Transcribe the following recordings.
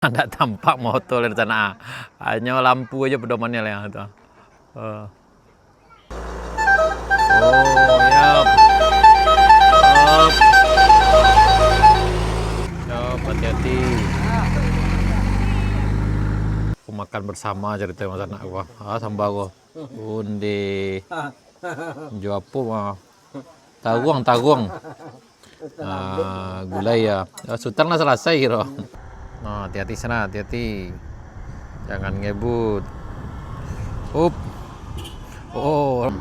Nggak tampak motor dari sana. Hanya lampu aja pedomannya lah itu. Oh ya. Up. Yup, hati-hati. Aku makan bersama cerita mas anak gua. Sambal gua. Undi. Jo apa mah? Taguang. Gulai ya. Sultan lah selesai kira. Hati-hati sana, hati-hati. Jangan ngebut. Up. Oh.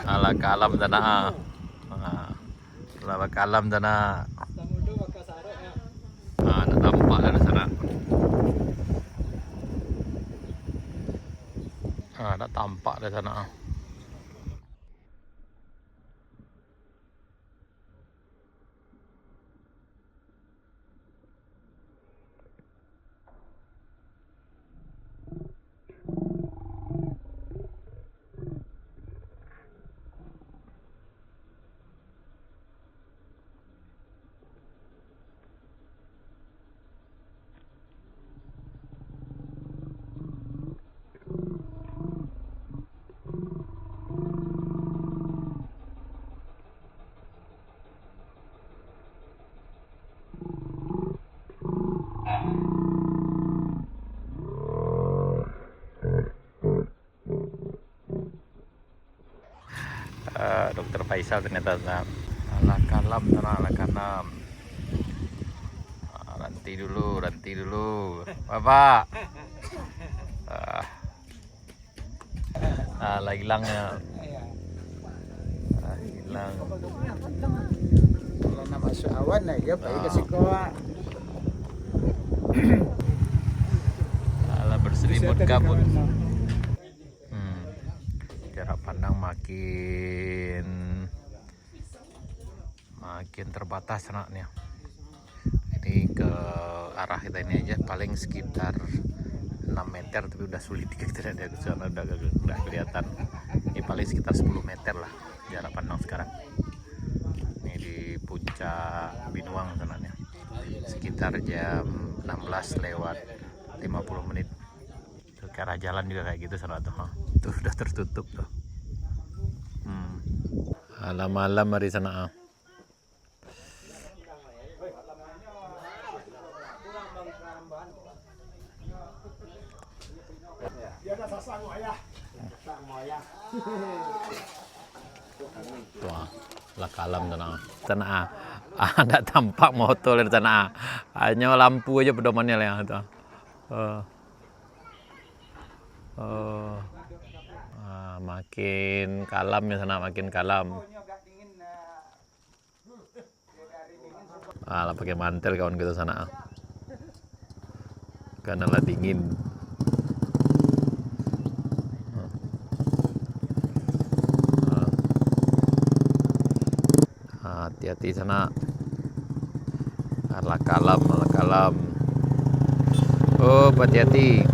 Ala kalam tanah. Ala kalam tanah. Ada tampak dari sana. Ada tampak dari sana. Dokter Faisal ternyata ala kalam tanah ala kalam. Ranti dulu bapak. Lah hilangnya hilang. Kalau nama awan aja pak kasih koa. Ala berselimut kabut. Jarak pandang makin terbatas anaknya. Ini ke arah kita ini aja paling sekitar 6 meter, tapi udah sulit kita lihat ke sana, udah kelihatan. Ini paling sekitar 10 meter lah jarak pandang sekarang. Ini di puncak Binuang sananya. Sekitar jam 16 lewat 50 menit. Tuh, ke arah jalan juga kayak gitu sana tuh. Tuh udah tertutup tuh. Malam hari sana. Wah, lah kalam tanah. Ada tampak motor dari tanah. Hanya lampu aja pedomannya lah itu. Makin kalam ya sana, makin kalam. Lah pakai mantel kawan kita sana. Karena lah dingin. Hati-hati sana. Ala kalam. Oh, hati-hati.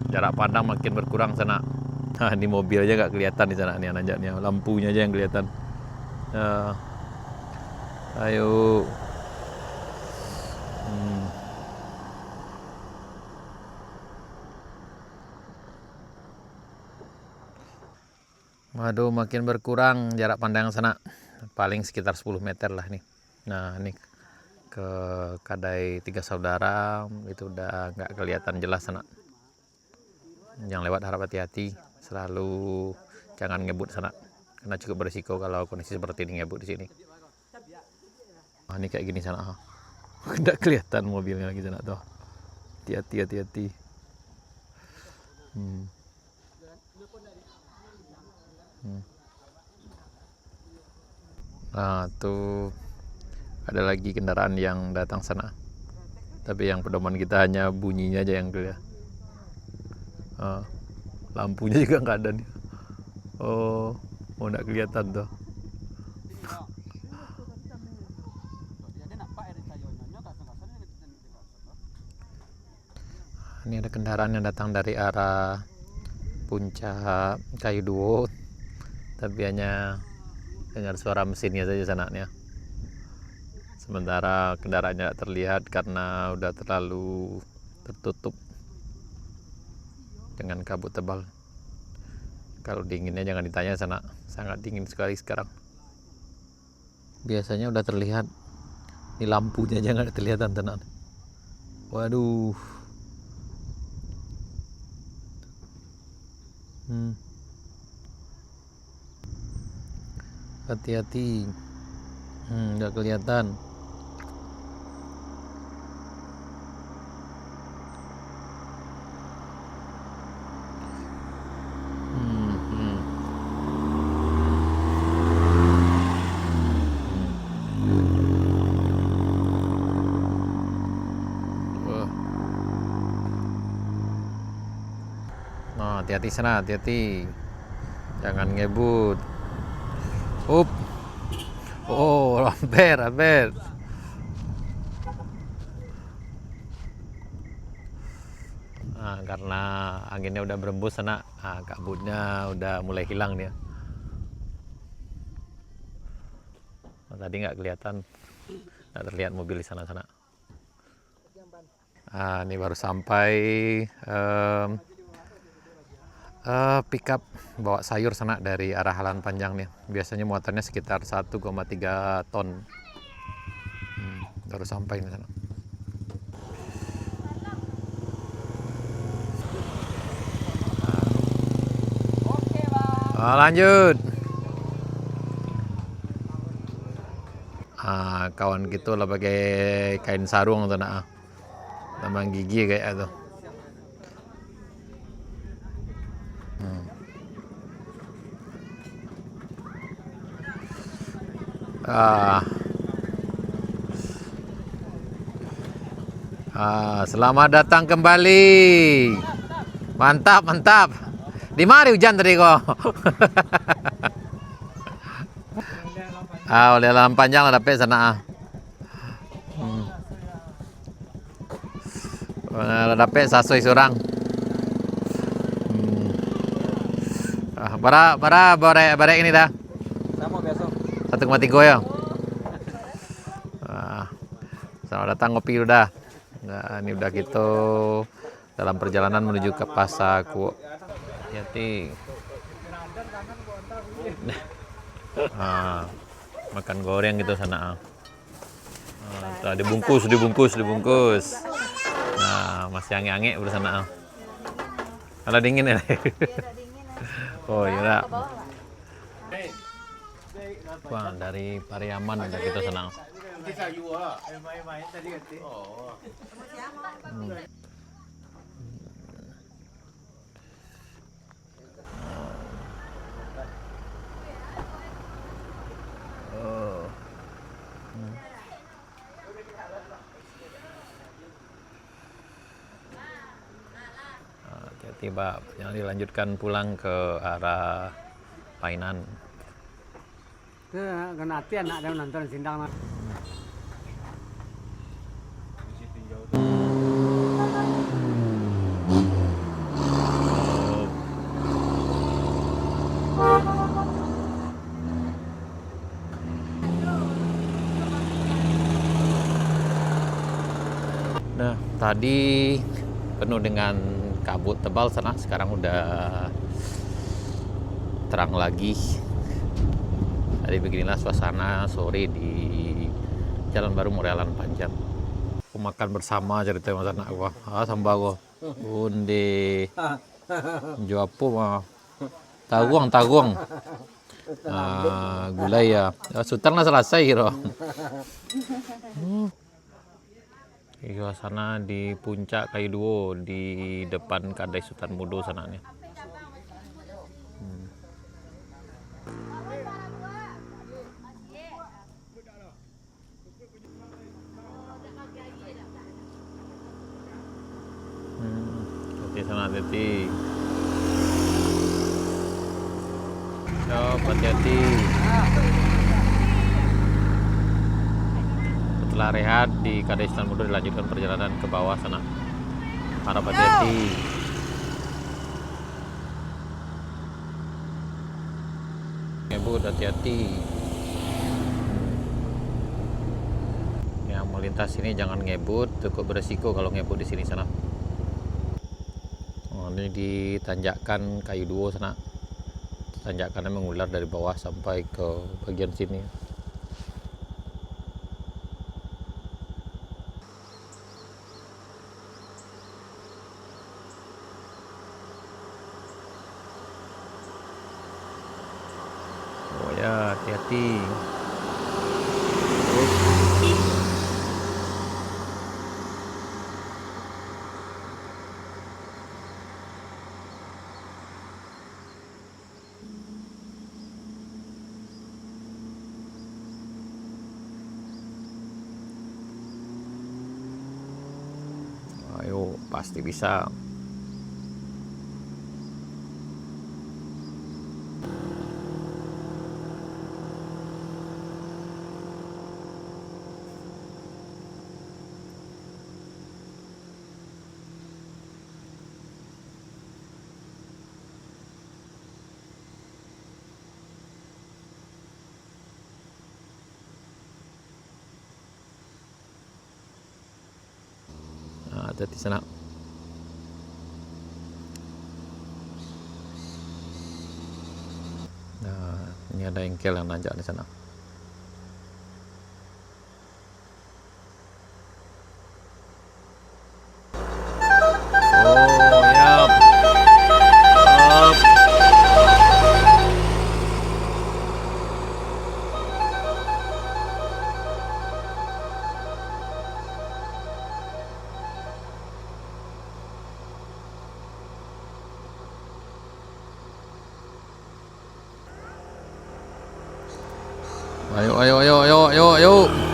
Jarak pandang makin berkurang sana. Ini mobil aja nggak kelihatan di sana nih anaknya, lampunya aja yang kelihatan. Ayo. Waduh, makin berkurang jarak pandang sana. Paling sekitar 10 meter lah nih. Nah, ini ke Kadai Tiga Saudara itu udah nggak kelihatan jelas sana. Yang lewat harap hati-hati, selalu jangan ngebut sana, karena cukup berisiko kalau kondisi seperti ini ngebut di sini. Ini kayak gini sana, nggak kelihatan mobilnya lagi sana tuh. hati-hati. Nah, tuh ada lagi kendaraan yang datang sana. Tapi yang pedoman kita hanya bunyinya aja yang kelihatan. Lampunya juga nggak ada nih. Oh, nggak kelihatan tuh. Ini ada kendaraan yang datang dari arah puncak Kayu Duo, tapi hanya dengar suara mesinnya saja sananya. Sementara kendaraannya tidak terlihat karena udah terlalu tertutup dengan kabut tebal. Kalau dinginnya jangan ditanya sana, sangat dingin sekali sekarang. Biasanya udah terlihat, di lampunya aja nggak terlihat tenan. Waduh. Hati-hati. Nggak kelihatan. Nah, hati-hati sana, hati-hati. Jangan ngebut. Up. Oh, hampir. Nah, karena anginnya udah berembus sana, kabutnya udah mulai hilang dia. Tadi nggak kelihatan, nggak terlihat mobil di sana-sana. Ini baru sampai pickup bawa sayur sana dari arah Halan Panjang nih. Biasanya muatannya sekitar 1,3 ton. Baru sampai di sana. Lanjut. Kawan gitu lah pakai kain sarung tuh nak. Tambang gigi kayak tuh. Selamat datang kembali. Mantap. Di mari hujan tadi kok. Oleh Halan Panjang lah dapet sana. Dapet sasoi surang. Bara barek ini dah. Sama biasa. 1,3 ya. Selamat datang ngopi udah. Nah, ini udah gitu dalam perjalanan menuju ke Pasakuo. Hati. Makan goreng gitu sana. Dibungkus. Nah, masih ange-ange udah sana. Kalau dingin ya. Oh iya. Wah, dari Pariaman udah gitu sana. Hati-hati, jangan dilanjutkan pulang ke arah Painan. Kena hati anak dia nonton sindang. Nah, tadi penuh dengan kabut tebal sana, sekarang udah terang lagi. Tadi beginilah suasana sore di Jalan Baru Morealan Panjang. Aku makan bersama cerita mas anak gua. Sambal gua. Bunde. Jopo mah. Taguang. Gulai ya. Sultan lah selesai kira. Di sana di puncak Kayu Duo di depan Kadai Sultan Mudo sana nih. Hati sana hati. Hati-hati. Setelah rehat di Kadai Sultan Mudo dilanjutkan perjalanan ke bawah sana. Harap hati-hati. Ngebut hati-hati. Yang melintas sini jangan ngebut, cukup beresiko kalau ngebut di sini sana. Oh, ini di tanjakan Kayu Duo sana. Tanjakannya mengular dari bawah sampai ke bagian sini. Oh ya, hati-hati. Ayo, pasti bisa. Nah, hati-hati sana. Nah, ini ada engkel yang nanjak di sana. Oh, ya. Up. Ayo, ayo, ayo, ayo, ayo, ayo.